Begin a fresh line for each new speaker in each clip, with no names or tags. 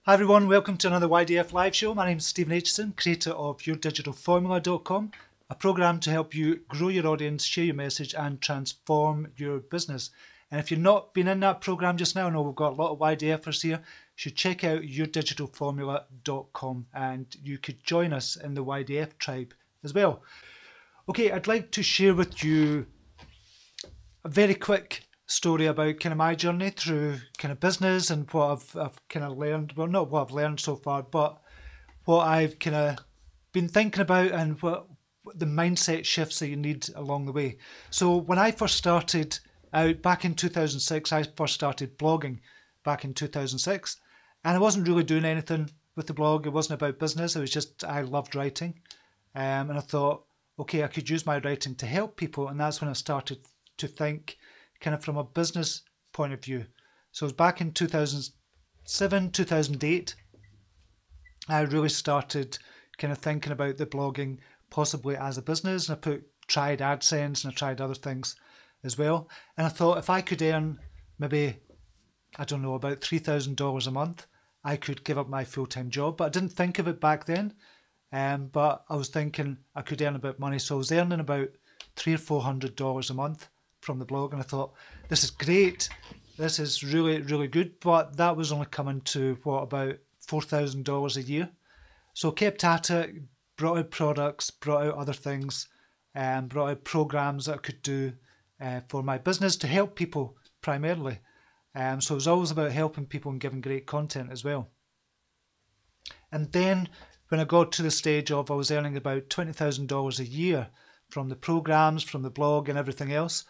Hi everyone, welcome to another YDF live show. My name is Stephen Aitchison, creator of YourDigitalFormula.com, a program to help you grow your audience, share your message and transform your business. And if you've not been in that program just now, I know we've got a lot of YDFers here, you should check out YourDigitalFormula.com and you could join us in the YDF tribe as well. Okay, I'd like to share with you a very quick story about kind of my journey through kind of business and what I've kind of learned. Well, not what I've learned so far, but what I've kind of been thinking about and what the mindset shifts that you need along the way. So when I first started out back in 2006, I first started blogging back in 2006, and I wasn't really doing anything with the blog. It wasn't about business. It was just I loved writing, and I thought, okay, I could use my writing to help people, and that's when I started to think kind of from a business point of view. So it was back in 2007, 2008, I really started kind of thinking about the blogging possibly as a business, and I tried AdSense and I tried other things as well. And I thought if I could earn maybe, I don't know, about $3,000 a month, I could give up my full-time job. But I didn't think of it back then. But I was thinking I could earn a bit of money. So I was earning about $300 or $400 a month from the blog, and I thought, this is great, this is really, really good. But that was only coming to what, about $4,000 a year. So I kept at it, brought out products, brought out other things, and brought out programs that I could do for my business to help people primarily. So it was always about helping people and giving great content as well. And then when I got to the stage of I was earning about $20,000 a year from the programs, from the blog and everything else,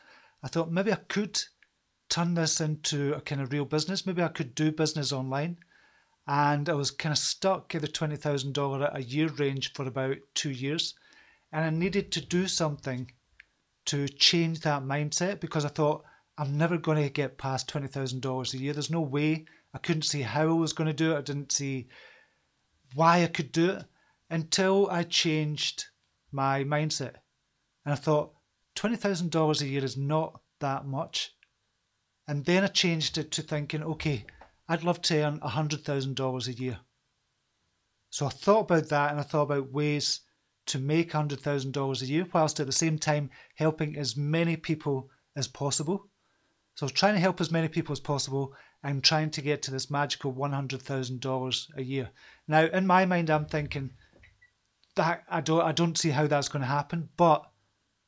I thought maybe I could turn this into a kind of real business. Maybe I could do business online. And I was kind of stuck at the $20,000 a year range for about 2 years. And I needed to do something to change that mindset, because I thought I'm never going to get past $20,000 a year. There's no way. I couldn't see how I was going to do it. I didn't see why I could do it until I changed my mindset. And I thought, $20,000 a year is not that much. And then I changed it to thinking, okay, I'd love to earn $100,000 a year. So I thought about that, and I thought about ways to make $100,000 a year whilst at the same time helping as many people as possible. So I was trying to help as many people as possible and trying to get to this magical $100,000 a year. Now, in my mind, I'm thinking that I don't see how that's going to happen, but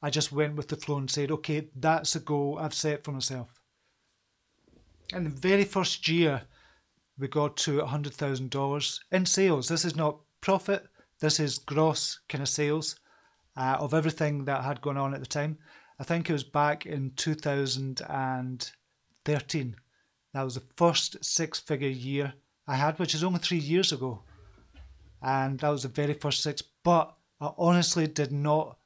I just went with the flow and said, okay, that's a goal I've set for myself. And the very first year, we got to $100,000 in sales. This is not profit. This is gross kind of sales of everything that had gone on at the time. I think it was back in 2013. That was the first six-figure year I had, which is only 3 years ago. And that was the very first six. But I honestly did not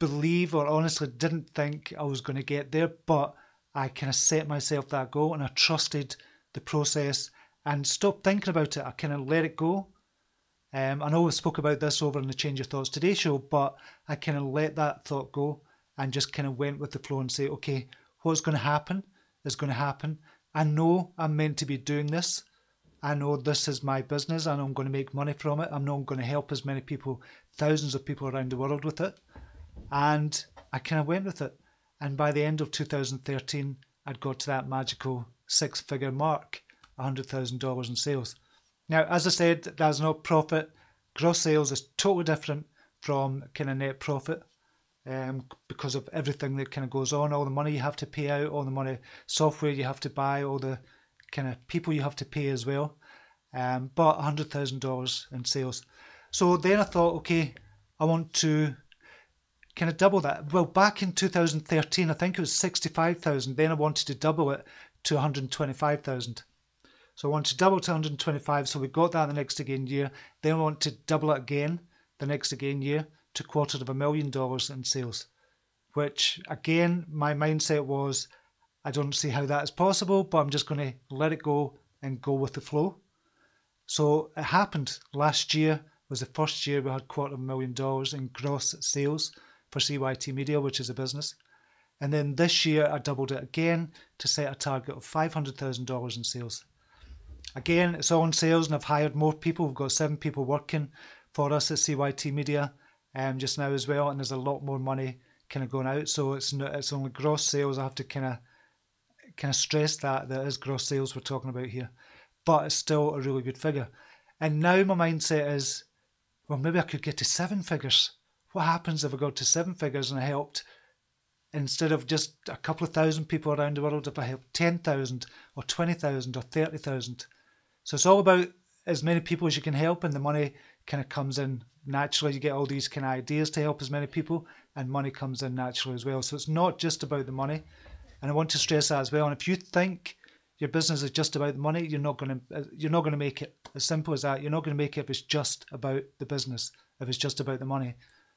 believe, or honestly didn't think I was going to get there, but I kind of set myself that goal and I trusted the process and stopped thinking about it. I kind of let it go. I know we spoke about this over in the Change Your Thoughts Today show, but I kind of let that thought go and just kind of went with the flow and say, okay, what's going to happen is going to happen. I know I'm meant to be doing this. I know this is my business. I know I'm going to make money from it. I know I'm going to help as many people, thousands of people around the world with it. And I kind of went with it. And by the end of 2013, I'd got to that magical six-figure mark, $100,000 in sales. Now, as I said, that's not profit. Gross sales is totally different from kind of net profit because of everything that kind of goes on, all the money you have to pay out, all the money, software you have to buy, all the kind of people you have to pay as well. But $100,000 in sales. So then I thought, okay, I want to kind of double that. Well, back in 2013, I think it was 65,000. Then I wanted to double it to 125,000. So I wanted to double to 125. So we got that the next again year. Then I want to double it again the next again year to $250,000 in sales, which again, my mindset was, I don't see how that is possible, but I'm just going to let it go and go with the flow. So it happened. Last year was the first year we had $250,000 in gross sales for CYT Media, which is a business. And then this year I doubled it again to set a target of $500,000 in sales. Again, it's all in sales, and I've hired more people. We've got 7 people working for us at CYT Media just now as well, and there's a lot more money kind of going out. So it's only gross sales. I have to kind of stress that it is gross sales we're talking about here, but it's still a really good figure. And now my mindset is, well, maybe I could get to 7 figures. What happens if I got to 7 figures and I helped, instead of just a couple of thousand people around the world, if I helped 10,000 or 20,000 or 30,000? So it's all about as many people as you can help, and the money kind of comes in naturally. You get all these kind of ideas to help as many people, and money comes in naturally as well. So it's not just about the money, and I want to stress that as well. And if you think your business is just about the money, you're not going to make it. As simple as that. You're not going to make it if it's just about the business, if it's just about the money.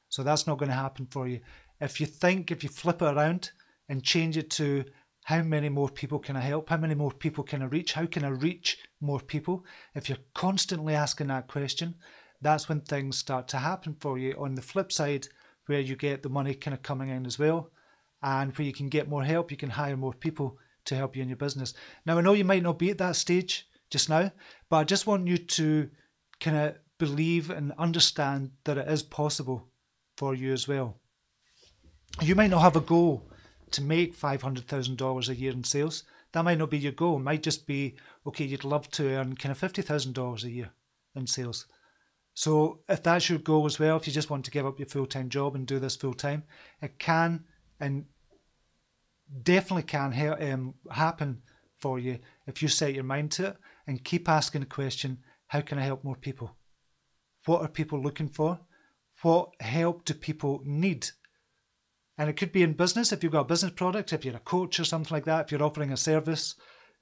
So that's not going to happen for you. If you flip it around and change it to how many more people can I help? How many more people can I reach? How can I reach more people? If you're constantly asking that question, that's when things start to happen for you. On the flip side, where you get the money kind of coming in as well, and where you can get more help, you can hire more people to help you in your business. Now, I know you might not be at that stage just now, but I just want you to kind of believe and understand that it is possible for you as well. You might not have a goal to make $500,000 a year in sales. That might not be your goal. It might just be, okay, you'd love to earn kind of $50,000 a year in sales. So if that's your goal as well, if you just want to give up your full-time job and do this full-time, it can and definitely can happen for you if you set your mind to it and keep asking the question, how can I help more people? What are people looking for? What help do people need? And it could be in business, if you've got a business product, if you're a coach or something like that, if you're offering a service,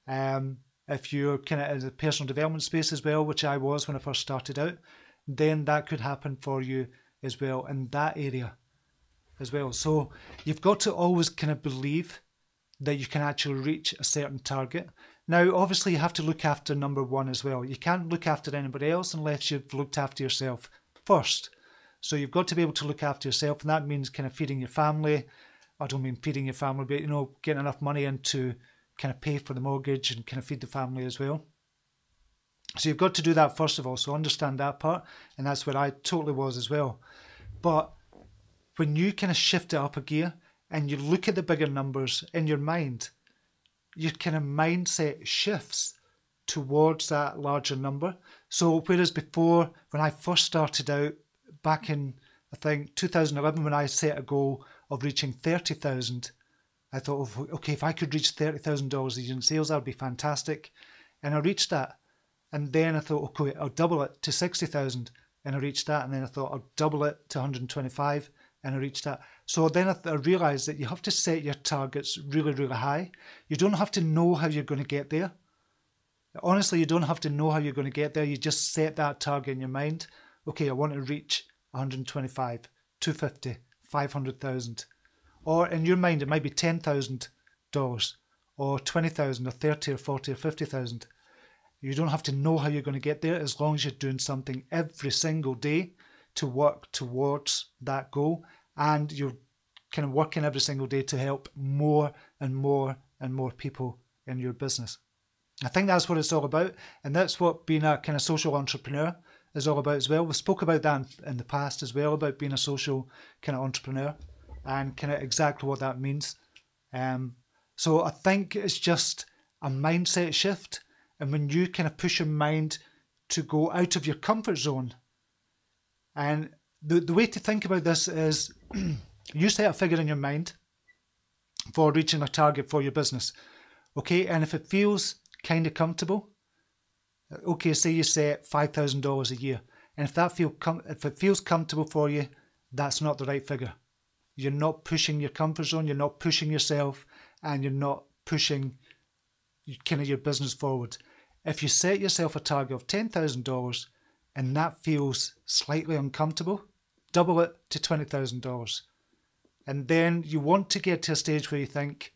if you're kind of in the personal development space as well, which I was when I first started out, then that could happen for you as well in that area as well. So you've got to always kind of believe that you can actually reach a certain target. Now, obviously, you have to look after number one as well. You can't look after anybody else unless you've looked after yourself first. So you've got to be able to look after yourself, and that means kind of feeding your family. I don't mean feeding your family, but, getting enough money in to kind of pay for the mortgage and kind of feed the family as well. So you've got to do that first of all, so understand that part, and that's where I totally was as well. But when you kind of shift it up a gear and you look at the bigger numbers in your mind, your kind of mindset shifts towards that larger number. So whereas before, when I first started out back in, I think, 2011, when I set a goal of reaching 30,000, I thought, okay, if I could reach $30,000 a year in sales, that would be fantastic. And I reached that. And then I thought, okay, I'll double it to 60,000, and I reached that. And then I thought I'll double it to 125, and I reached that. So then I realized that you have to set your targets really, really high. You don't have to know how you're going to get there. Honestly, you don't have to know how you're going to get there. You just set that target in your mind. Okay, I want to reach 125, 250, 500,000. Or in your mind, it might be $10,000 or 20,000 or 30 or 40 or 50,000. You don't have to know how you're going to get there as long as you're doing something every single day to work towards that goal, and you're kind of working every single day to help more and more and more people in your business. I think that's what it's all about, and that's what being a kind of social entrepreneur is all about as well. We spoke about that in the past as well, about being a social kind of entrepreneur and kind of exactly what that means. So I think it's just a mindset shift. And when you kind of push your mind to go out of your comfort zone, and the way to think about this is you set a figure in your mind for reaching a target for your business. Okay, and if it feels kind of comfortable, okay, say you set $5,000 a year, and if it feels comfortable for you, that's not the right figure. You're not pushing your comfort zone, you're not pushing yourself, and you're not pushing kind of your business forward. If you set yourself a target of $10,000 and that feels slightly uncomfortable, double it to $20,000. And then you want to get to a stage where you think,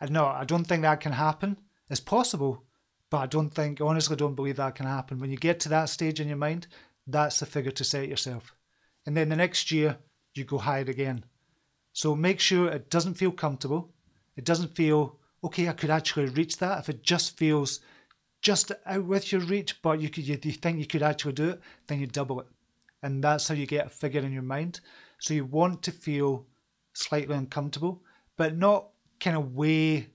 no, I don't think that can happen. It's possible, but honestly don't believe that can happen. When you get to that stage in your mind, that's the figure to set yourself. And then the next year, you go higher again. So make sure it doesn't feel comfortable. It doesn't feel, okay, I could actually reach that. If it just feels just out with your reach, but you think you could actually do it, then you double it. And that's how you get a figure in your mind. So you want to feel slightly uncomfortable, but not kind of way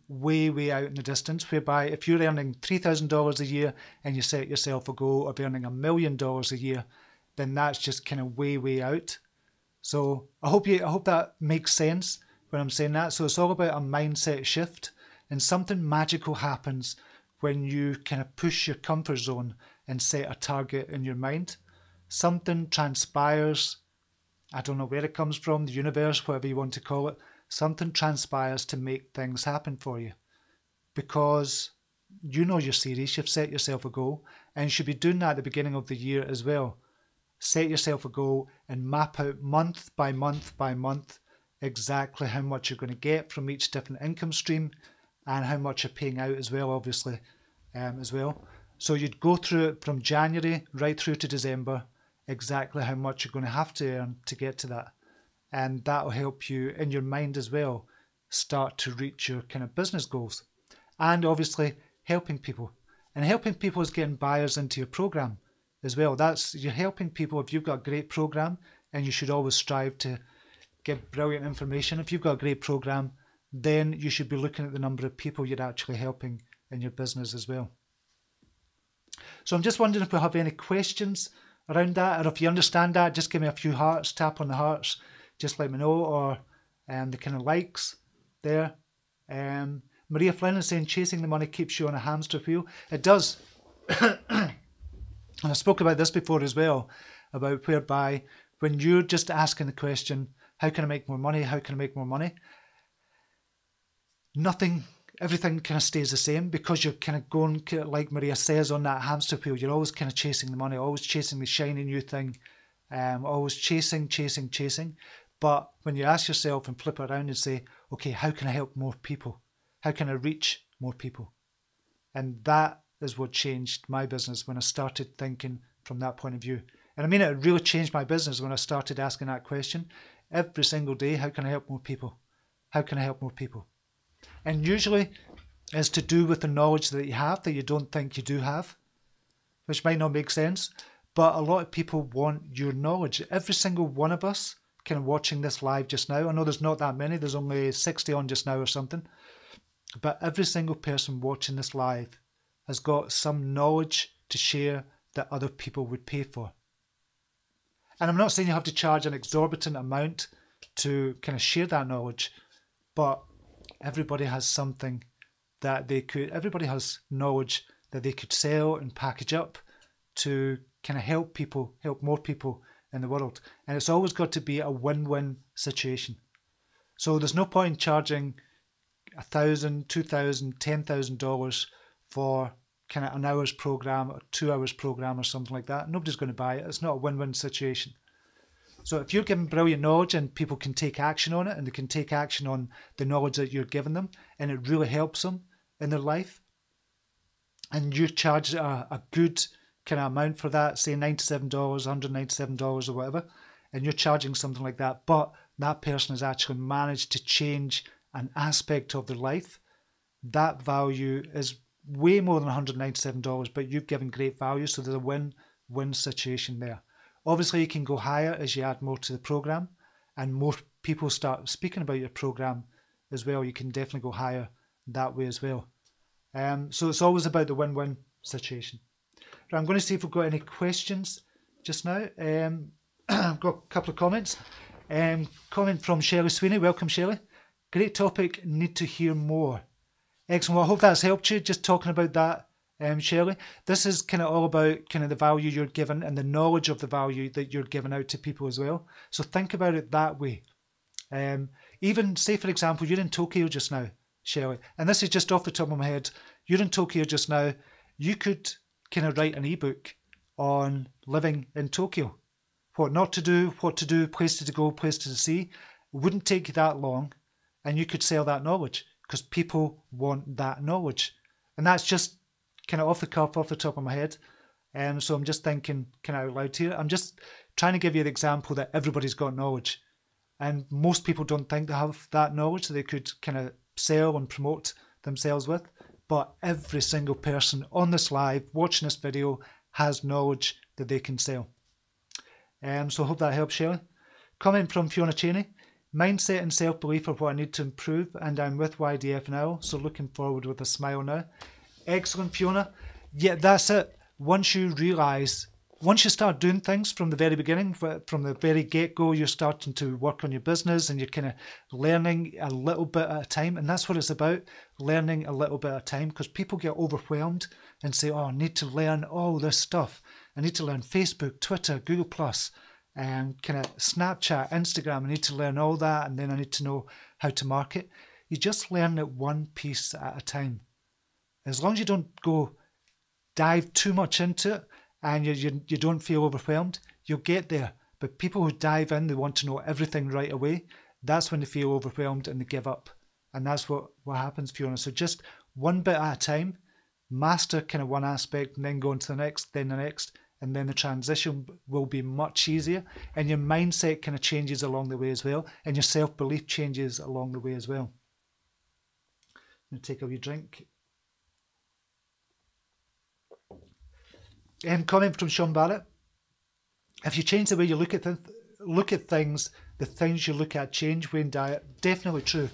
out in the distance, whereby if you're earning $3,000 a year and you set yourself a goal of earning $1 million a year, then that's just kind of way out. So I hope that makes sense when I'm saying that. So it's all about a mindset shift, and something magical happens when you kind of push your comfort zone and set a target in your mind. Something transpires. I don't know where it comes from, the universe, whatever you want to call it. Something transpires to make things happen for you, because you know you're serious, you've set yourself a goal, and you should be doing that at the beginning of the year as well. Set yourself a goal and map out month by month by month exactly how much you're going to get from each different income stream and how much you're paying out as well, obviously, as well. So you'd go through it from January right through to December, exactly how much you're going to have to earn to get to that. And that'll help you in your mind as well start to reach your kind of business goals. And obviously helping people. And helping people is getting buyers into your program as well. You're helping people. If you've got a great program, and you should always strive to give brilliant information. If you've got a great program, then you should be looking at the number of people you're actually helping in your business as well. So I'm just wondering if we have any questions around that, or if you understand that, just give me a few hearts, tap on the hearts, just let me know, or the kind of likes there. Maria Flynn is saying chasing the money keeps you on a hamster wheel. It does. And I spoke about this before as well, about whereby when you're just asking the question, how can I make more money? How can I make more money? Everything kind of stays the same, because you're kind of going, like Maria says, on that hamster wheel. You're always kind of chasing the money, always chasing the shiny new thing, always chasing. But when you ask yourself and flip it around and say, okay, how can I help more people? How can I reach more people? And that is what changed my business when I started thinking from that point of view. And I mean, it really changed my business when I started asking that question every single day. How can I help more people? How can I help more people? And usually it's to do with the knowledge that you have that you don't think you do have, which might not make sense, but a lot of people want your knowledge. Every single one of us kind of watching this live just now, I know there's not that many, there's only 60 on just now or something, but every single person watching this live has got some knowledge to share that other people would pay for. And I'm not saying you have to charge an exorbitant amount to kind of share that knowledge, but everybody has something that everybody has knowledge that they could sell and package up to kind of help more people in the world. And it's always got to be a win-win situation. So there's no point in charging $1,000, $2,000, $10,000 for kind of an hour's program or 2 hours program or something like that. Nobody's going to buy it. It's not a win-win situation. So if you're giving brilliant knowledge and people can take action on it, and they can take action on the knowledge that you're giving them, and it really helps them in their life, and you charge a good kind of amount for that, say $97, $197 or whatever, and you're charging something like that, but that person has actually managed to change an aspect of their life, that value is way more than $197, but you've given great value, so there's a win-win situation there. Obviously, you can go higher as you add more to the program, and more people start speaking about your program as well. You can definitely go higher that way as well. So it's always about the win-win situation. Right, I'm going to see if we've got any questions just now. I've got a couple of comments. Comment from Shelley Sweeney. Welcome, Shelley. Great topic. Need to hear more. Excellent. Well, I hope that's helped you. Just talking about that. Shelley, this is kind of all about kind of the value you're given and the knowledge of the value that you're giving out to people as well. So think about it that way. Even say, for example, you're in Tokyo just now, Shelley, and this is just off the top of my head. You're in Tokyo just now. You could kind of write an ebook on living in Tokyo, what not to do, what to do, places to go, places to see. It wouldn't take you that long, and you could sell that knowledge because people want that knowledge. And that's just kind of off the cuff, off the top of my head. So I'm just thinking kind of out loud here. I'm just trying to give you the example that everybody's got knowledge. And most people don't think they have that knowledge that they could kind of sell and promote themselves with. but every single person on this live watching this video has knowledge that they can sell. So I hope that helps, Shelley. Comment from Fiona Cheney. Mindset and self-belief are what I need to improve, and I'm with YDF now, so looking forward with a smile now. Excellent, Fiona. Yeah, that's it. Once you start doing things from the very beginning, from the very get-go, you're starting to work on your business and you're kind of learning a little bit at a time. And that's what it's about, learning a little bit at a time, because people get overwhelmed and say, oh, I need to learn all this stuff. I need to learn Facebook, Twitter, Google+, and kind of Snapchat, Instagram. I need to learn all that, and then I need to know how to market. You just learn it one piece at a time. As long as you don't dive too much into it and you don't feel overwhelmed, you'll get there. But people who dive in, they want to know everything right away. That's when they feel overwhelmed and they give up. And that's what happens, Fiona. So just one bit at a time, master kind of one aspect and then go on to the next, then the next. And then the transition will be much easier, and your mindset kind of changes along the way as well, and your self-belief changes along the way as well. I'm going to take a wee drink. Comment from Sean Barrett. If you change the way you look at things, the things you look at change. Wayne Dyer. Definitely true.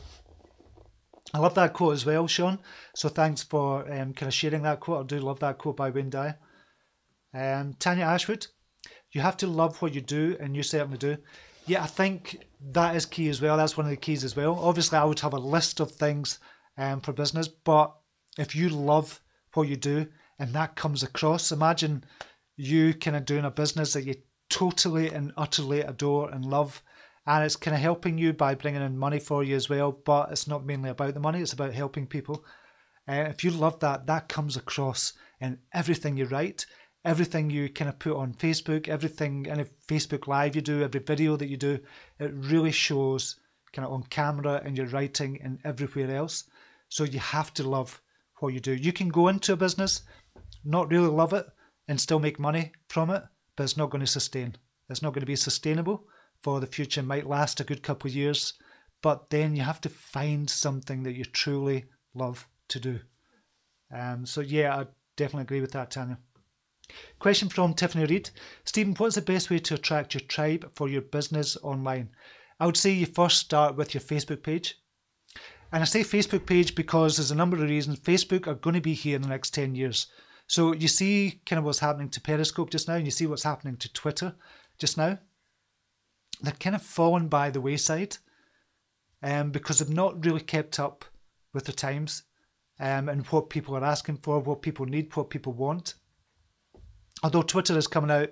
I love that quote as well, Sean. So thanks for kind of sharing that quote. I do love that quote by Wayne Dyer. Tanya Ashwood, you have to love what you do, and you certainly do. Yeah, I think that is key as well. That's one of the keys as well. Obviously, I would have a list of things for business, but if you love what you do and that comes across, imagine you kind of doing a business that you totally and utterly adore and love, and it's kind of helping you by bringing in money for you as well, but it's not mainly about the money, it's about helping people. If you love that, that comes across in everything you write, everything you kind of put on Facebook, everything, any Facebook Live you do, every video that you do, it really shows kind of on camera and your writing and everywhere else. So you have to love what you do. You can go into a business, not really love it, and still make money from it, but it's not going to sustain. It's not going to be sustainable for the future. It might last a good couple of years, but then you have to find something that you truly love to do. So yeah, I definitely agree with that, Tanya. Question from Tiffany Reid. Stephen, what's the best way to attract your tribe for your business online? I would say you first start with your Facebook page. And I say Facebook page because there's a number of reasons. Facebook are going to be here in the next 10 years. So you see kind of what's happening to Periscope just now, and you see what's happening to Twitter just now. They're kind of fallen by the wayside because they've not really kept up with the times and what people are asking for, what people need, what people want. Although Twitter is coming out,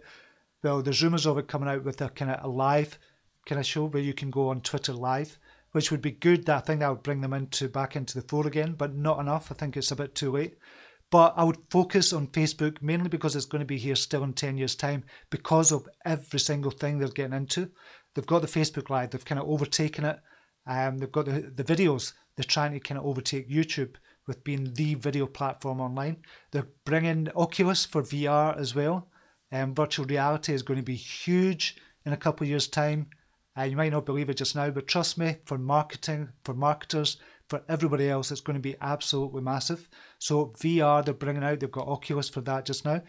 well, there's rumours of it coming out with a kind of a live kind of show where you can go on Twitter live, which would be good. I think that would bring them back into the fore again, but not enough. I think it's a bit too late. But I would focus on Facebook mainly because it's going to be here still in 10 years' time because of every single thing they're getting into. They've got the Facebook Live. They've kind of overtaken it. They've got the videos. They're trying to kind of overtake YouTube with being the video platform online. They're bringing Oculus for VR as well. Virtual reality is going to be huge in a couple of years' time. You might not believe it just now, but trust me, for marketing, for marketers, for everybody else, it's going to be absolutely massive. So VR, they're bringing out, they've got Oculus for that just now.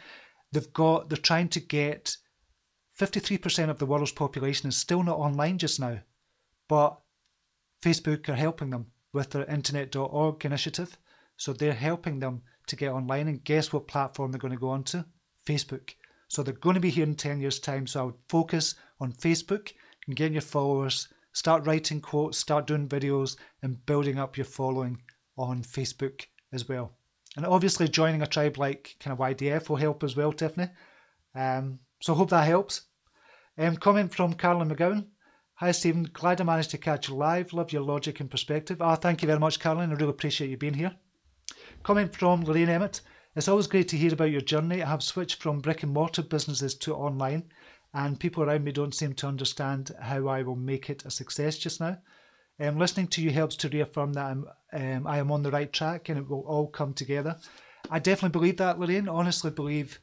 They're trying to get 53% of the world's population is still not online just now, but Facebook are helping them with their internet.org initiative. So they're helping them to get online, and guess what platform they're going to go on to? Facebook. So they're going to be here in 10 years' time. So I would focus on Facebook and getting your followers, start writing quotes, start doing videos and building up your following on Facebook as well. And obviously joining a tribe like kind of YDF will help as well, Tiffany. So I hope that helps. Comment from Carolyn McGowan. Hi Stephen, glad I managed to catch you live. Love your logic and perspective. Thank you very much, Carolyn. I really appreciate you being here. Comment from Lorraine Emmett. It's always great to hear about your journey. I have switched from brick and mortar businesses to online, and people around me don't seem to understand how I will make it a success just now. Listening to you helps to reaffirm that I am on the right track and it will all come together. I definitely believe that, Lorraine. Honestly believe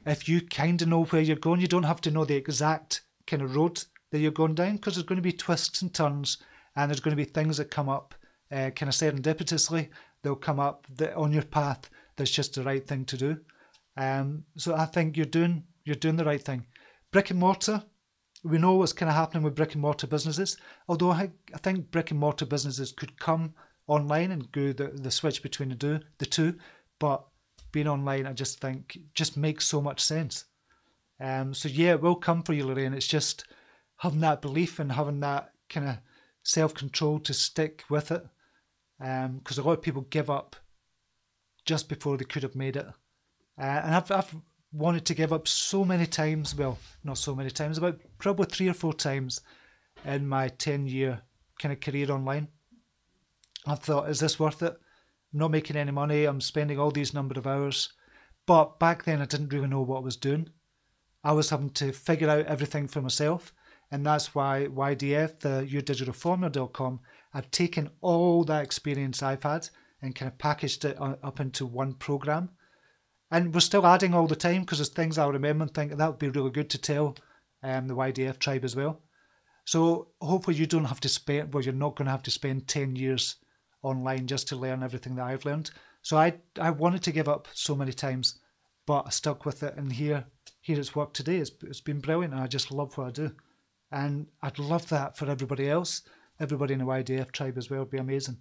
if you kind of know where you're going, you don't have to know the exact kind of road that you're going down, because there's going to be twists and turns and there's going to be things that come up kind of serendipitously, they'll come up on your path. That's just the right thing to do. So I think you're doing the right thing. Brick and mortar, we know what's kind of happening with brick and mortar businesses. Although I think brick and mortar businesses could come online and go the switch between the two, but being online, I just think just makes so much sense. So yeah, it will come for you, Lorraine. It's just having that belief and having that kind of self-control to stick with it. Because a lot of people give up just before they could have made it. And I've wanted to give up so many times. Well, not so many times, about probably 3 or 4 times in my 10-year kind of career online. I've thought, is this worth it? I'm not making any money. I'm spending all these number of hours. But back then I didn't really know what I was doing. I was having to figure out everything for myself. And that's why YDF, the YourDigitalFormula.com, I've taken all that experience I've had and kind of packaged it up into one program. And we're still adding all the time because there's things I'll remember and think that would be really good to tell the YDF tribe as well. So hopefully you don't have to spend, well, you're not going to have to spend 10 years online just to learn everything that I've learned. So I wanted to give up so many times, but I stuck with it. And here it's worked today. It's been brilliant. And I just love what I do. And I'd love that for everybody else. Everybody in the YDF tribe as well would be amazing.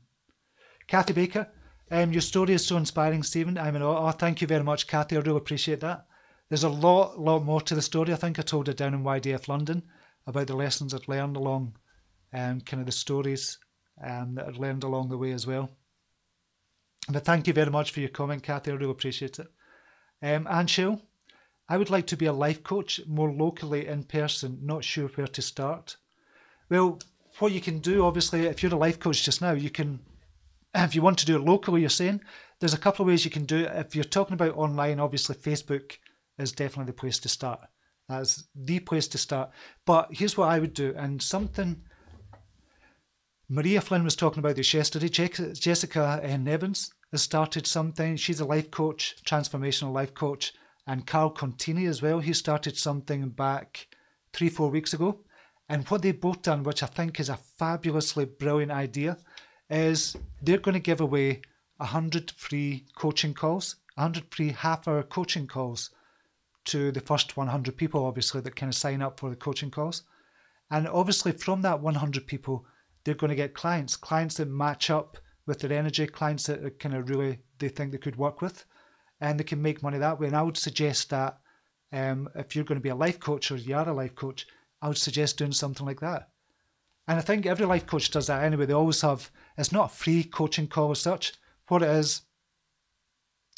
Kathy Baker, your story is so inspiring, Stephen. I'm in awe. Oh, thank you very much, Kathy. I really appreciate that. There's a lot more to the story. I think I told it down in YDF London about the lessons I'd learned along, kind of the stories that I'd learned along the way as well. But thank you very much for your comment, Kathy. I really appreciate it. Anne Shell, I would like to be a life coach more locally in person, not sure where to start. Well, what you can do, obviously, if you're a life coach just now, you can, if you want to do it locally, you're saying, there's a couple of ways you can do it. If you're talking about online, obviously Facebook is definitely the place to start. That's the place to start. But here's what I would do, and something Maria Flynn was talking about this yesterday. Jessica Nevins has started something. She's a life coach, transformational life coach. And Carl Contini as well. He started something back 3-4 weeks ago. And what they've both done, which I think is a fabulously brilliant idea, is they're going to give away 100 free coaching calls, 100 free half-hour coaching calls to the first 100 people, obviously, that kind of sign up for the coaching calls. And obviously from that 100 people, they're going to get clients that match up with their energy, clients that kind of really they think they could work with, and they can make money that way. And I would suggest that if you're going to be a life coach or you are a life coach, I would suggest doing something like that. And I think every life coach does that anyway. They always have, it's not a free coaching call as such. What it is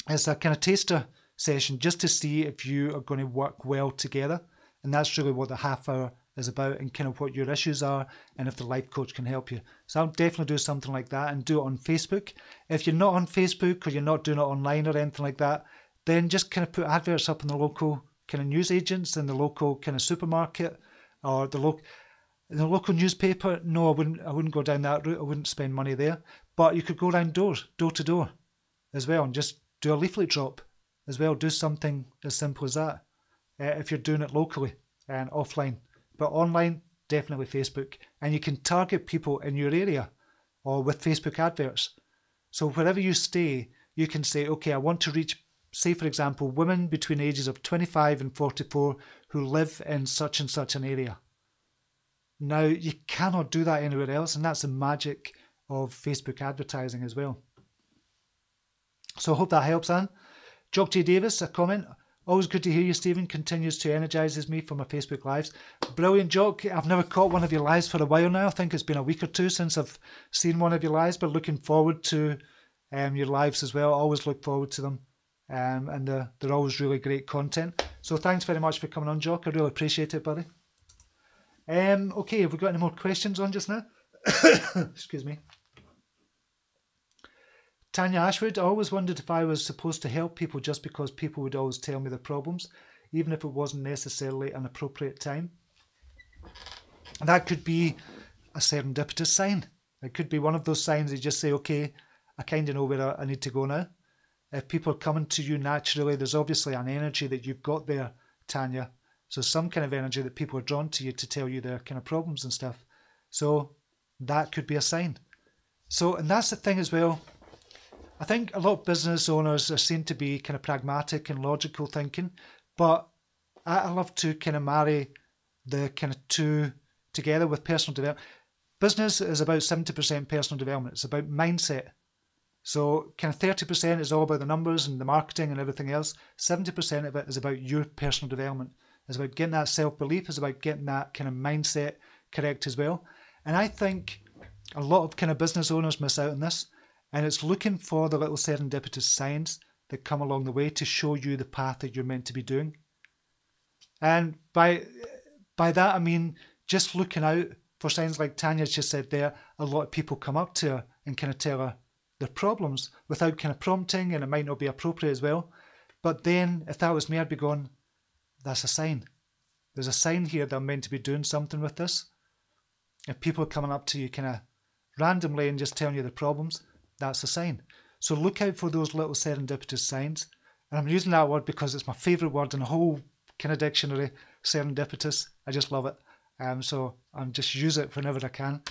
a kind of taster session just to see if you are going to work well together. And that's really what the half hour is about, and kind of what your issues are and if the life coach can help you. So I'll definitely do something like that and do it on Facebook. If you're not on Facebook or you're not doing it online or anything like that, then just kind of put adverts up in the local kind of news agents in the local kind of supermarket or the local newspaper. No, I wouldn't go down that route. I wouldn't spend money there. But you could go around door to door as well and just do a leaflet drop as well. Do something as simple as that if you're doing it locally and offline. But online, definitely Facebook. And you can target people in your area or with Facebook adverts. So wherever you stay, you can say, okay, I want to reach, say for example, women between the ages of 25 and 44 who live in such and such an area. Now, you cannot do that anywhere else, and that's the magic of Facebook advertising as well. So I hope that helps, Anne. Jock J. Davis, a comment. Always good to hear you, Stephen. Continues to energises me for my Facebook Lives. Brilliant, Jock. I've never caught one of your lives for a while now. I think it's been a week or two since I've seen one of your lives, but looking forward to your lives as well. Always look forward to them. And they're always really great content. So thanks very much for coming on, Jock. I really appreciate it, buddy. Okay, have we got any more questions on just now? Excuse me. Tanya Ashwood, I always wondered if I was supposed to help people just because people would always tell me their problems, even if it wasn't necessarily an appropriate time. That could be a serendipitous sign. It could be one of those signs that you just say, okay, I kind of know where I need to go now. If people are coming to you naturally, there's obviously an energy that you've got there, Tanya. So some kind of energy that people are drawn to you to tell you their kind of problems and stuff. So that could be a sign. So, and that's the thing as well. I think a lot of business owners are seen to be kind of pragmatic and logical thinking, but I love to kind of marry the kind of two together with personal development. Business is about 70% personal development. It's about mindset. So kind of 30% is all about the numbers and the marketing and everything else. 70% of it is about your personal development. It's about getting that self-belief. It's about getting that kind of mindset correct as well. And I think a lot of kind of business owners miss out on this. And it's looking for the little serendipitous signs that come along the way to show you the path that you're meant to be doing. And by that, I mean, just looking out for signs like Tanya just said there, a lot of people come up to her and kind of tell her their problems without kind of prompting, and it might not be appropriate as well. But then if that was me, I'd be going, that's a sign. There's a sign here that I'm meant to be doing something with this. If people are coming up to you kind of randomly and just telling you the problems, that's a sign. So look out for those little serendipitous signs. And I'm using that word because it's my favourite word in the whole kind of dictionary, serendipitous. I just love it. So I'm just use it whenever I can.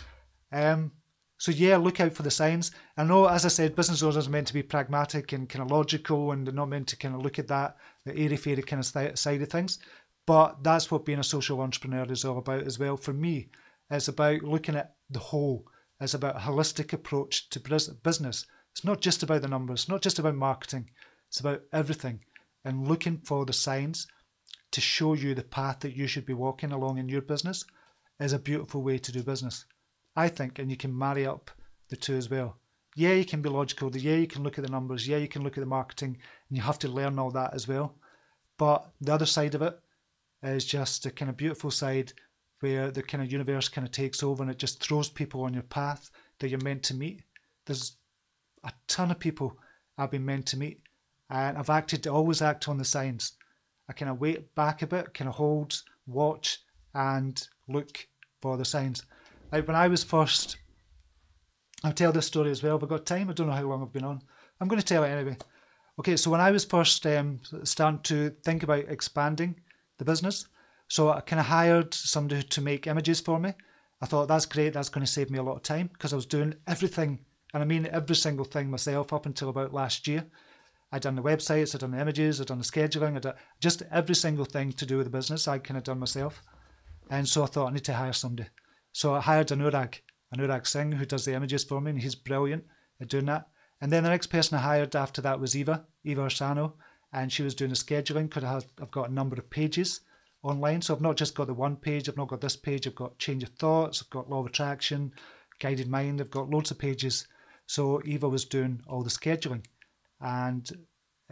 So yeah, look out for the signs. I know, as I said, business owners are meant to be pragmatic and kind of logical, and they're not meant to kind of look at that, the airy-fairy kind of side of things. But that's what being a social entrepreneur is all about as well. For me, it's about looking at the whole. It's about a holistic approach to business. It's not just about the numbers, it's not just about marketing. It's about everything, and looking for the signs to show you the path that you should be walking along in your business is a beautiful way to do business, I think. And you can marry up the two as well. Yeah, you can be logical. Yeah, you can look at the numbers. Yeah, you can look at the marketing, and you have to learn all that as well. But the other side of it is just a kind of beautiful side where the kind of universe kind of takes over and it just throws people on your path that you're meant to meet. There's a ton of people I've been meant to meet, and I've always act on the signs. I kind of wait back a bit, kind of hold, watch, and look for the signs. Like when I was first, I'll tell this story as well. Have I got time? I don't know how long I've been on. I'm going to tell it anyway. Okay, so when I was first starting to think about expanding the business, so I kind of hired somebody to make images for me. I thought, that's great, that's going to save me a lot of time, because I was doing everything, and I mean every single thing myself up until about last year. I'd done the websites, I'd done the images, I'd done the scheduling, I'd done just every single thing to do with the business I'd kind of done myself. And so I thought, I need to hire somebody. So I hired Anurag Singh, who does the images for me, and he's brilliant at doing that. And then the next person I hired after that was Eva Arsano, and she was doing the scheduling, because I've got a number of pages online. So I've not just got the one page, I've not got this page, I've got change of thoughts, I've got law of attraction, guided mind, I've got loads of pages. So Eva was doing all the scheduling, and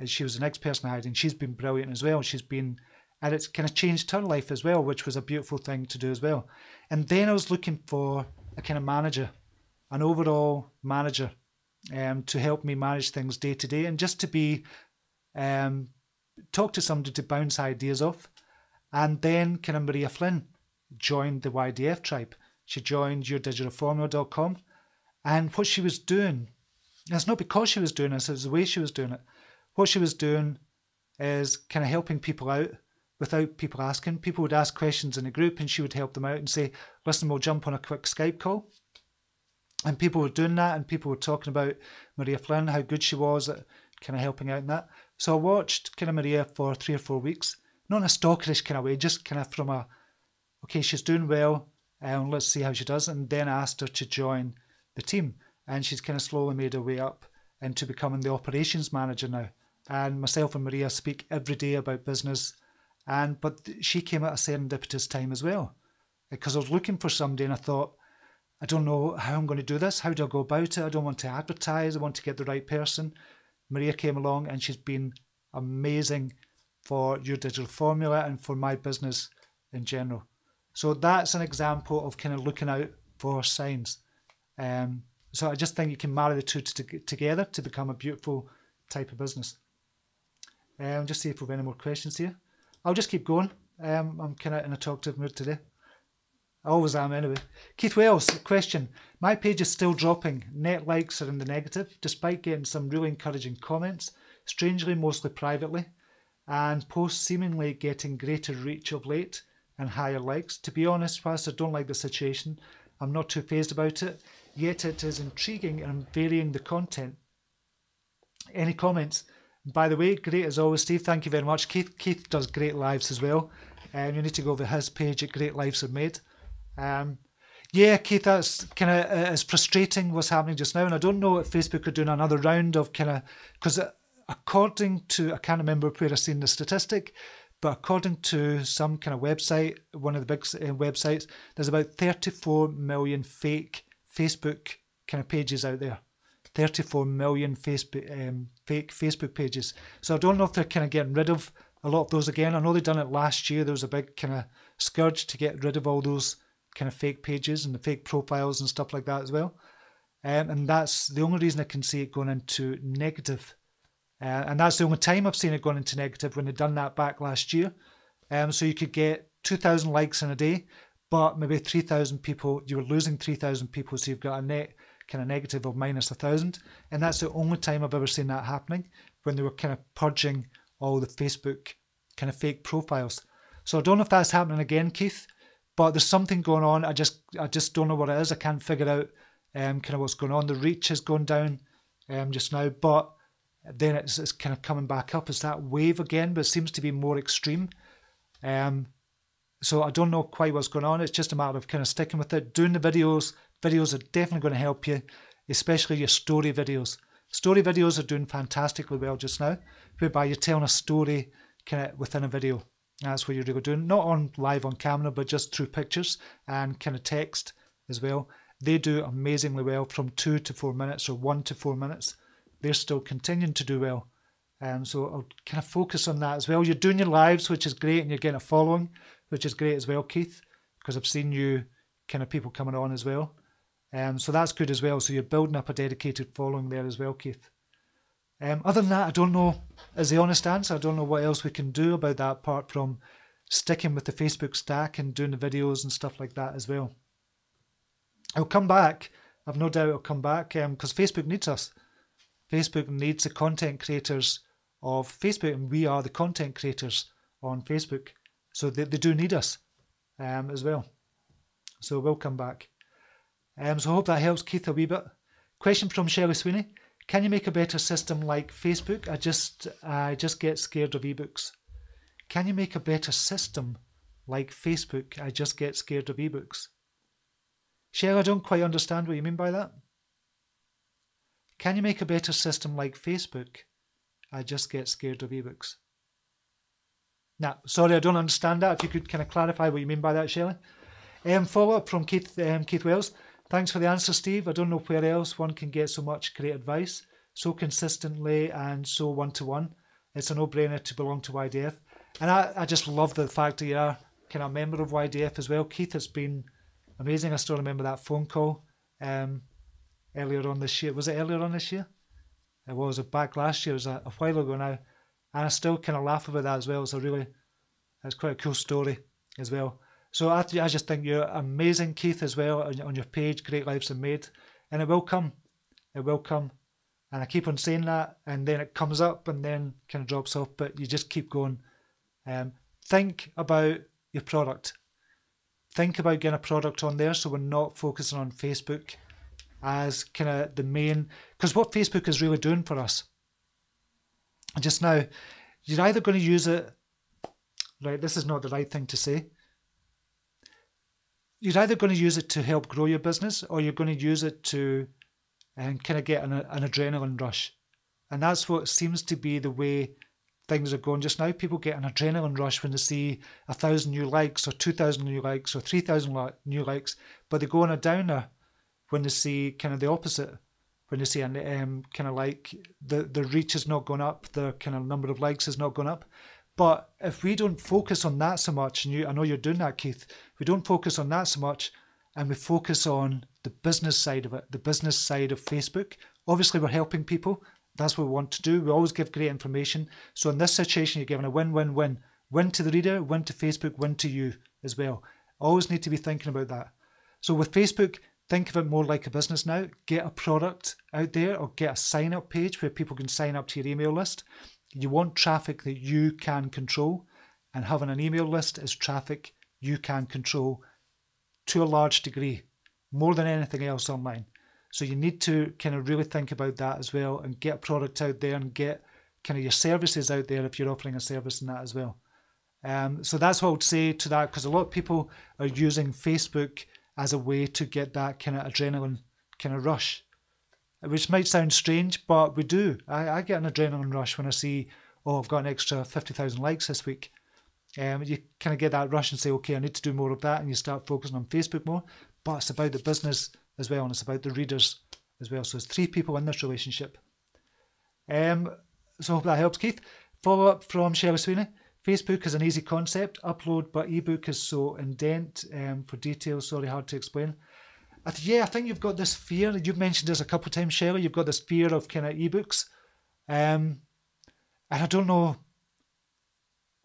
she was the next person I hired, and she's been brilliant as well. And it's kind of changed her life as well, which was a beautiful thing to do as well. And then I was looking for a kind of manager, an overall manager, to help me manage things day to day, and just to be talk to somebody to bounce ideas off. And then kind of Maria Flynn joined the YDF tribe. She joined YourDigitalFormula.com, and what she was doing, and it's not because she was doing this, it's the way she was doing it. What she was doing is kind of helping people out without people asking. People would ask questions in the group, and she would help them out and say, listen, we'll jump on a quick Skype call. And people were doing that, and people were talking about Maria Flynn, how good she was at kind of helping out in that. So I watched kind of Maria for 3 or 4 weeks, not in a stalkerish kind of way, just kind of from okay, she's doing well, and let's see how she does. And then I asked her to join the team, and she's kind of slowly made her way up into becoming the operations manager now. And myself and Maria speak every day about business, but she came at a serendipitous time as well, because I was looking for somebody, and I thought, I don't know how I'm going to do this. How do I go about it? I don't want to advertise. I want to get the right person. Maria came along, and she's been amazing for Your Digital Formula and for my business in general. So that's an example of kind of looking out for signs. So I just think you can marry the two together to become a beautiful type of business. Just see if we have any more questions here. I'll just keep going. I'm kind of in a talkative mood today. I always am anyway. Keith Wells, question. My page is still dropping. Net likes are in the negative, despite getting some really encouraging comments, strangely mostly privately, and posts seemingly getting greater reach of late and higher likes. To be honest, whilst I don't like the situation, I'm not too phased about it. yet it is intriguing and varying the content. Any comments? By the way, great as always, Steve. Thank you very much. Keith does great lives as well. You need to go over his page at Great Lives Are Made. Yeah, Keith, that's kind of it's frustrating what's happening just now, and I don't know if Facebook are doing another round of kind of, because according to, I can't remember where I've seen the statistic, but according to some kind of website, one of the big websites, there's about 34 million fake Facebook kind of pages out there. 34 million Facebook, fake Facebook pages. So I don't know if they're kind of getting rid of a lot of those again. I know they've done it last year. There was a big kind of scourge to get rid of all those kind of fake pages and the fake profiles and stuff like that as well. And that's the only reason I can see it going into negative. And that's the only time I've seen it going into negative, when they've done that back last year. So you could get 2,000 likes in a day, but maybe 3,000 people, you were losing 3,000 people, so you've got a net kind of negative of minus 1,000. And that's the only time I've ever seen that happening, when they were kind of purging all the Facebook kind of fake profiles. So I don't know if that's happening again, Keith, but there's something going on. I just don't know what it is. I can't figure out kind of what's going on. The reach has gone down just now, but then it's kind of coming back up. It's that wave again, but it seems to be more extreme. So I don't know quite what's going on. It's just a matter of kind of sticking with it, doing the videos. Videos are definitely going to help you, especially your story videos. Story videos are doing fantastically well just now, whereby you're telling a story kind of within a video. That's what you're really doing, not on live on camera, but just through pictures and kind of text as well. They do amazingly well from 2 to 4 minutes or 1 to 4 minutes. They're still continuing to do well. So I'll kind of focus on that as well. You're doing your lives, which is great, and you're getting a following, which is great as well, Keith, because I've seen you kind of people coming on as well. So that's good as well. So you're building up a dedicated following there as well, Keith. Other than that, I don't know, is the honest answer. I don't know what else we can do about that, apart from sticking with the Facebook stack and doing the videos and stuff like that as well. I'll come back. I've no doubt it'll come back, because Facebook needs us. Facebook needs the content creators of Facebook, and we are the content creators on Facebook. So they do need us as well. So we'll come back. So I hope that helps, Keith, a wee bit. Question from Shelley Sweeney. Can you make a better system like Facebook? I just get scared of ebooks. Can you make a better system like Facebook? I just get scared of ebooks. Shelley, I don't quite understand what you mean by that. Can you make a better system like Facebook? I just get scared of ebooks. Nah, sorry, I don't understand that. If you could kind of clarify what you mean by that, Shelley. Follow up from Keith Wells. Thanks for the answer, Steve. I don't know where else one can get so much great advice, so consistently and so one-to-one. It's a no-brainer to belong to YDF. And I just love the fact that you are kind of a member of YDF as well. Keith, it's been amazing. I still remember that phone call earlier on this year. Was it earlier on this year? It was back last year. It was a while ago now. And I still kind of laugh about that as well. It's quite a cool story as well. So I just think you're amazing, Keith, as well, on your page, Great Lives Are Made. And it will come. It will come. And I keep on saying that, and then it comes up and then kind of drops off, but you just keep going. Think about your product. Think about getting a product on there, so we're not focusing on Facebook as kind of the main, because what Facebook is really doing for us just now, you're either going to use it, right, this is not the right thing to say, you're either going to use it to help grow your business, or you're going to use it to kind of get an adrenaline rush. And that's what seems to be the way things are going just now. People get an adrenaline rush when they see 1,000 new likes or 2,000 new likes or 3,000 new likes, but they go on a downer when they see kind of the opposite. When they see kind of like the reach has not gone up, the kind of number of likes has not gone up. But if we don't focus on that so much, and I know you're doing that, Keith, we don't focus on that so much, and we focus on the business side of it, the business side of Facebook. Obviously, we're helping people. That's what we want to do. We always give great information. So in this situation, you're giving a win-win-win. Win to the reader, win to Facebook, win to you as well. Always need to be thinking about that. So with Facebook, think of it more like a business now. Get a product out there, or get a sign-up page where people can sign up to your email list. You want traffic that you can control, and having an email list is traffic you can control to a large degree, more than anything else online. So you need to kind of really think about that as well and get a product out there and get kind of your services out there if you're offering a service in that as well. So that's what I would say to that, because a lot of people are using Facebook as a way to get that kind of adrenaline kind of rush, which might sound strange, but we do. I get an adrenaline rush when I see, oh, I've got an extra 50,000 likes this week. You kind of get that rush and say, okay, I need to do more of that, and you start focusing on Facebook more. But it's about the business as well, and it's about the readers as well. So it's 3 people in this relationship. So I hope that helps, Keith. Follow up from Shelley Sweeney. Facebook is an easy concept. Upload, but ebook is so indent. For details, sorry, hard to explain. I think you've got this fear. You've mentioned this a couple of times, Shelley. You've got this fear of kind of ebooks. And I don't know.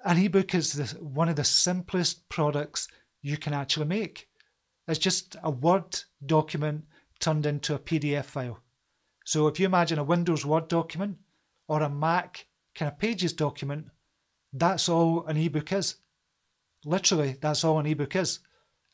An ebook is one of the simplest products you can actually make. It's just a Word document turned into a PDF file. So if you imagine a Windows Word document or a Mac kind of Pages document, that's all an ebook is. Literally, that's all an ebook is.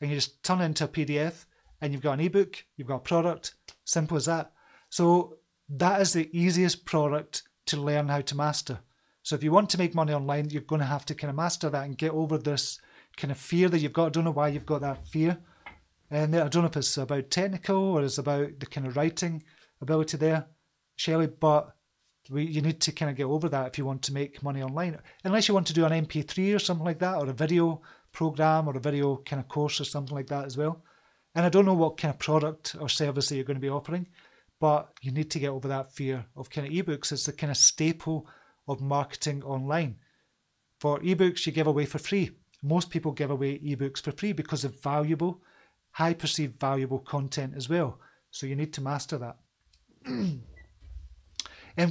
And you just turn it into a PDF and you've got an ebook, you've got a product, simple as that. So that is the easiest product to learn how to master. So if you want to make money online, you're going to have to kind of master that and get over this kind of fear that you've got. I don't know why you've got that fear. And I don't know if it's about technical or it's about the kind of writing ability there, Shelley, but you need to kind of get over that if you want to make money online. Unless you want to do an MP3 or something like that, or a video program or a video kind of course or something like that as well. And I don't know what kind of product or service that you're going to be offering, but you need to get over that fear of kind of ebooks. It's the kind of staple of marketing online. For ebooks, you give away for free. Most people give away ebooks for free because of valuable, high perceived valuable content as well. So you need to master that.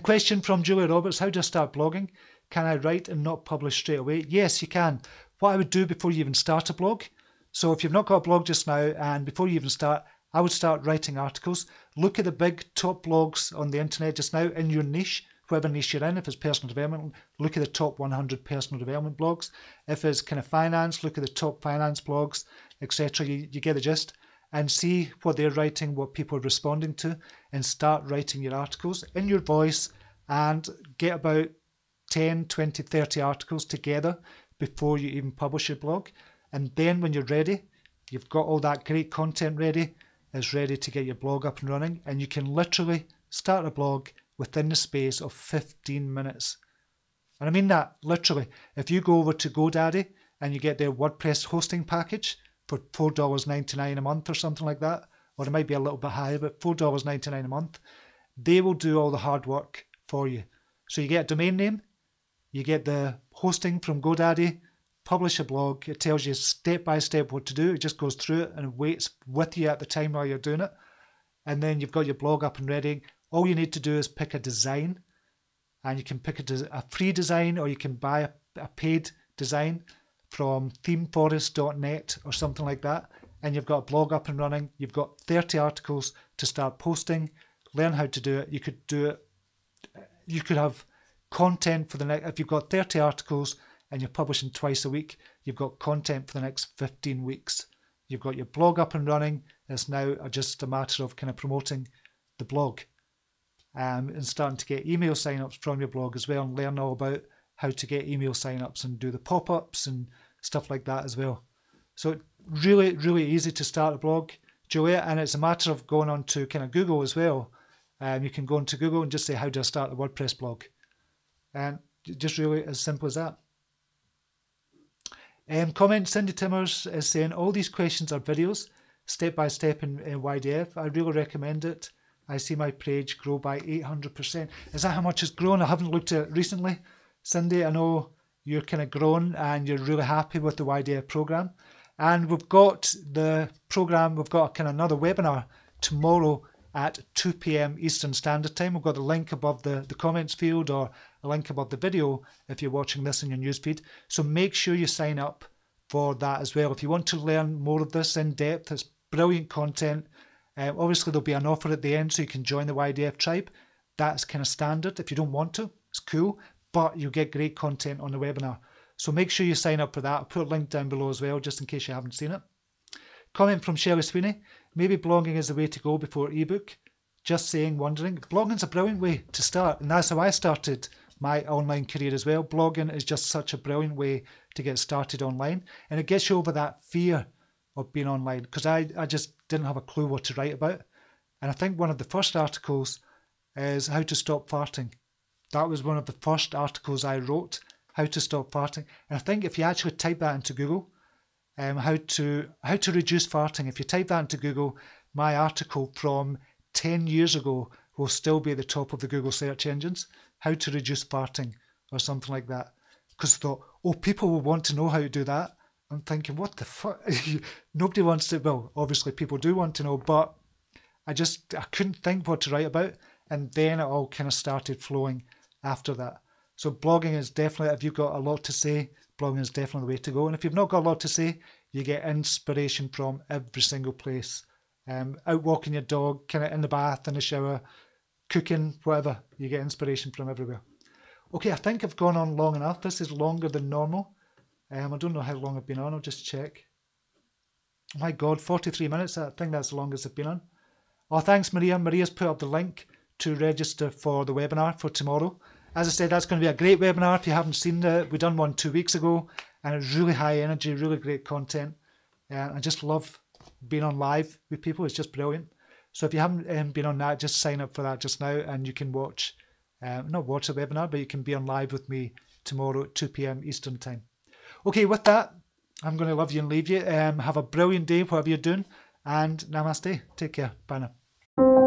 Question from Julia Roberts. How do I start blogging? Can I write and not publish straight away? Yes, you can. What I would do before you even start a blog. So if you've not got a blog just now, and before you even start, I would start writing articles. Look at the big top blogs on the internet just now in your niche, whatever niche you're in. If it's personal development, look at the top 100 personal development blogs. If it's kind of finance, look at the top finance blogs, etc. You get the gist. And see what they're writing, what people are responding to, and start writing your articles in your voice, and get about 10, 20, 30 articles together before you even publish your blog. And then when you're ready, you've got all that great content ready, it's ready to get your blog up and running, and you can literally start a blog within the space of 15 minutes. And I mean that literally. If you go over to GoDaddy and you get their WordPress hosting package for $4.99 a month or something like that, or it might be a little bit higher, but $4.99 a month, they will do all the hard work for you. So you get a domain name, you get the hosting from GoDaddy, publish a blog, it tells you step by step what to do, it just goes through it and waits with you at the time while you're doing it, and then you've got your blog up and ready. All you need to do is pick a design, and you can pick a free design, or you can buy a paid design from themeforest.net or something like that, and you've got a blog up and running. You've got 30 articles to start posting. Learn how to do it. You could do it. You could have content for the next, if you've got 30 articles and you're publishing twice a week, you've got content for the next 15 weeks. You've got your blog up and running. It's now just a matter of kind of promoting the blog and starting to get email signups from your blog as well, and learn all about how to get email signups and do the pop-ups and stuff like that as well. So really, really easy to start a blog, Julia, and it's a matter of going on to kind of Google as well. You can go into Google and just say, how do I start a WordPress blog? And just really as simple as that. Comment, Cindy Timmers is saying, all these questions are videos, step by step in YDF. I really recommend it. I see my page grow by 800%. Is that how much it's grown? I haven't looked at it recently. Cindy, I know you're kind of grown and you're really happy with the YDF program. And we've got the program, we've got kind of another webinar tomorrow at 2 p.m. Eastern Standard Time. We've got the link above the comments field, or a link above the video if you're watching this in your newsfeed. So make sure you sign up for that as well. If you want to learn more of this in depth, it's brilliant content. Obviously, there'll be an offer at the end so you can join the YDF tribe. That's kind of standard. If you don't want to, it's cool, but you'll get great content on the webinar. So make sure you sign up for that. I'll put a link down below as well, just in case you haven't seen it. Comment from Shelley Sweeney. Maybe blogging is the way to go before ebook. just saying, wondering, blogging's a brilliant way to start. And that's how I started my online career as well. Blogging is just such a brilliant way to get started online. And it gets you over that fear of being online, because I just didn't have a clue what to write about. And I think one of the first articles is how to stop farting. That was one of the first articles I wrote, how to stop farting. And I think if you actually type that into Google, how to reduce farting, if you type that into Google, my article from 10 years ago will still be at the top of the Google search engines. How to reduce farting or something like that. Because I thought, oh, people will want to know how to do that. I'm thinking, what the fuck? Nobody wants to, well, obviously people do want to know, but I couldn't think what to write about. And then it all kind of started flowing after that. So blogging is definitely, if you've got a lot to say, blogging is definitely the way to go. And if you've not got a lot to say, you get inspiration from every single place. Out walking your dog, kind of in the bath, in the shower, cooking, whatever. You get inspiration from everywhere. Okay, I think I've gone on long enough. This is longer than normal. I don't know how long I've been on. I'll just check. Oh my God, 43 minutes. I think that's the longest I've been on. Oh, thanks, Maria. Maria's put up the link to register for the webinar for tomorrow. As I said, that's going to be a great webinar. If you haven't seen it, we done one 2 weeks ago, and it's really high energy, really great content. I just love being on live with people. It's just brilliant. So if you haven't been on that, just sign up for that just now, and you can watch, not watch the webinar, but you can be on live with me tomorrow at 2 p.m. Eastern Time. Okay, with that, I'm going to love you and leave you. Have a brilliant day, whatever you're doing, and namaste. Take care. Bye now.